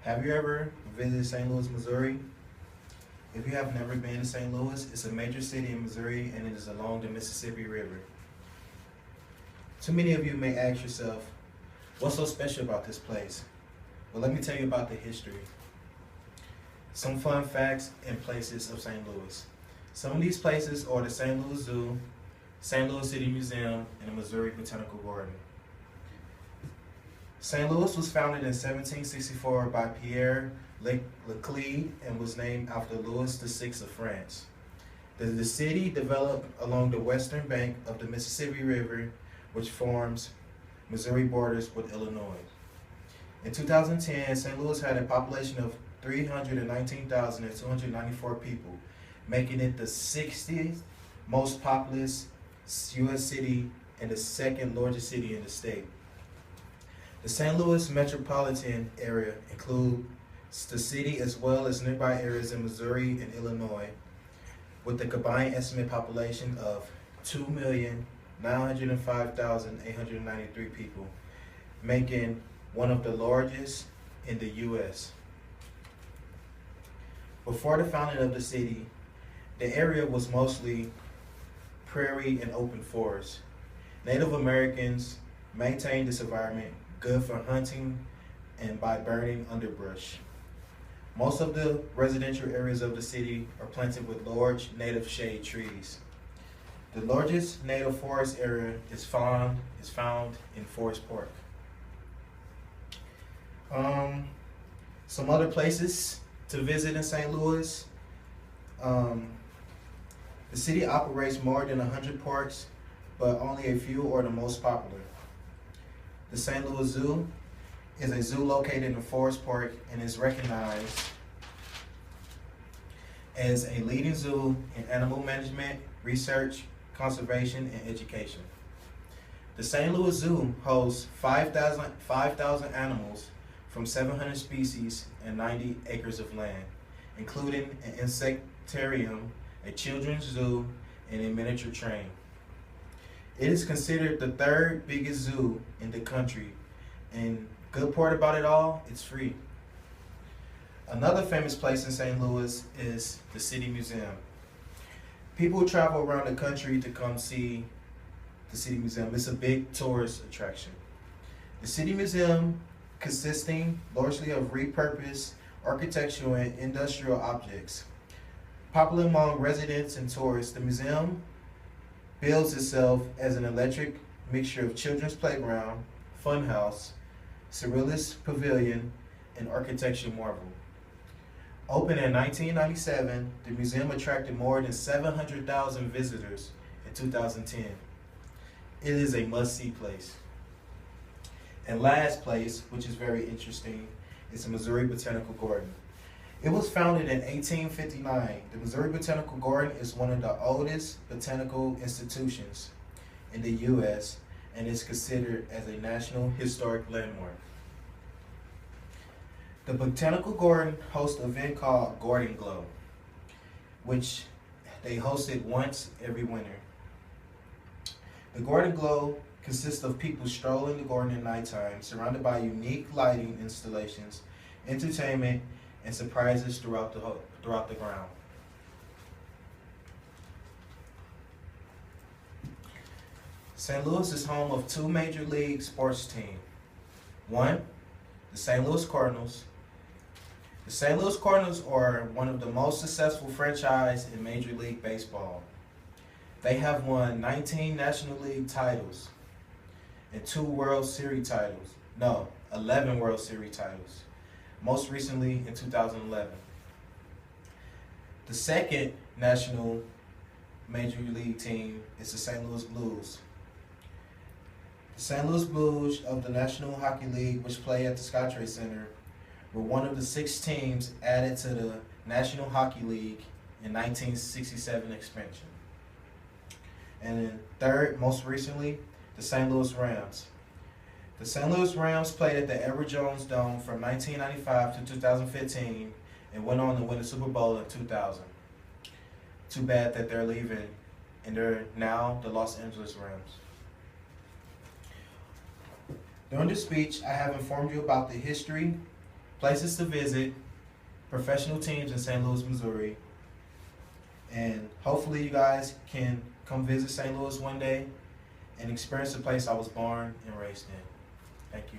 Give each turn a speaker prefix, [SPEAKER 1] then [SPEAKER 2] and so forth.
[SPEAKER 1] Have you ever visited St. Louis, Missouri? If you have never been to St. Louis, it's a major city in Missouri and it is along the Mississippi River. Too many of you may ask yourself, what's so special about this place? Well, let me tell you about the history. Some fun facts and places of St. Louis. Some of these places are the St. Louis Zoo, St. Louis City Museum, and the Missouri Botanical Garden. St. Louis was founded in 1764 by Pierre Leclerc and was named after Louis VI of France. The city developed along the western bank of the Mississippi River, which forms Missouri borders with Illinois. In 2010, St. Louis had a population of 319,294 people, making it the 60th most populous U.S. city and the second largest city in the state. The St. Louis metropolitan area includes the city as well as nearby areas in Missouri and Illinois, with a combined estimated population of 2,905,893 people, making one of the largest in the U.S. Before the founding of the city, the area was mostly prairie and open forest. Native Americans maintained this environment good for hunting and by burning underbrush. Most of the residential areas of the city are planted with large native shade trees. The largest native forest area is found in Forest Park. Some other places to visit in St. Louis. The city operates more than 100 parks, but only a few are the most popular. The St. Louis Zoo is a zoo located in Forest Park and is recognized as a leading zoo in animal management, research, conservation, and education. The St. Louis Zoo hosts 5,000 animals from 700 species and 90 acres of land, including an insectarium, a children's zoo, and a miniature train. It is considered the third biggest zoo in the country, and good part about it all, it's free. Another famous place in St. Louis is the City Museum. People travel around the country to come see the City Museum. It's a big tourist attraction. The City Museum, consisting largely of repurposed architectural and industrial objects. Popular among residents and tourists, the museum builds itself as an electric mixture of children's playground, funhouse, surrealist pavilion, and architecture marvel. Opened in 1997, the museum attracted more than 700,000 visitors in 2010. It is a must-see place. And last place, which is very interesting, is the Missouri Botanical Garden. It was founded in 1859. The Missouri Botanical Garden is one of the oldest botanical institutions in the U.S. and is considered as a National Historic Landmark. The Botanical Garden hosts an event called Garden Glow, which they host it once every winter. The Garden Glow consists of people strolling the garden at nighttime, surrounded by unique lighting installations, entertainment, and surprises throughout the ground. St. Louis is home of two major league sports teams. One, the St. Louis Cardinals. The St. Louis Cardinals are one of the most successful franchises in Major League Baseball. They have won 19 National League titles and 11 World Series titles, most recently in 2011. The second national Major League team is the St. Louis Blues. The St. Louis Blues of the National Hockey League, which play at the SkyTrade Center, were one of the 6 teams added to the National Hockey League in 1967 expansion. And then third, most recently, the St. Louis Rams. The St. Louis Rams played at the Edward Jones Dome from 1995 to 2015 and went on to win the Super Bowl in 2000. Too bad that they're leaving, and they're now the Los Angeles Rams. During this speech, I have informed you about the history, places to visit, professional teams in St. Louis, Missouri, and hopefully you guys can come visit St. Louis one day and experience the place I was born and raised in. Thank you.